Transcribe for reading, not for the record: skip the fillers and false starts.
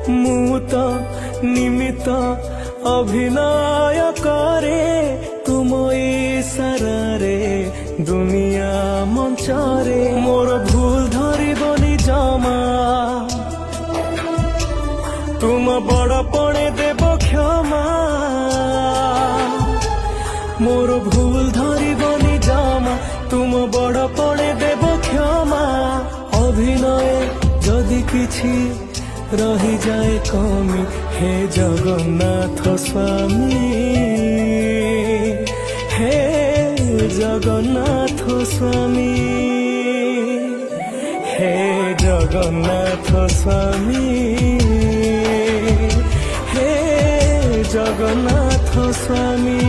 ମୁଁ ତ ନିମିତ ଅଭିନୟ କରେ ତୁମ ଇଶାରାରେ ଦୁନିଆ ମଞ୍ଚରେ ମୋର ଭୁଲ ଧରିବନି ଜମା ତୁମ ବଡ଼ପଣେ ଦେବ କ୍ଷମା ମୋର ଭୁଲ ଧରିବନି ଜମା ତୁମ ବଡ଼ପଣେ ଦେବ କ୍ଷମା ଅଭିନୟ ଯଦି କିଛି ରହିଯାଏ କମି हे जगन्नाथ स्वामी हे जगन्नाथ स्वामी हे जगन्नाथ स्वामी हे जगन्नाथ स्वामी।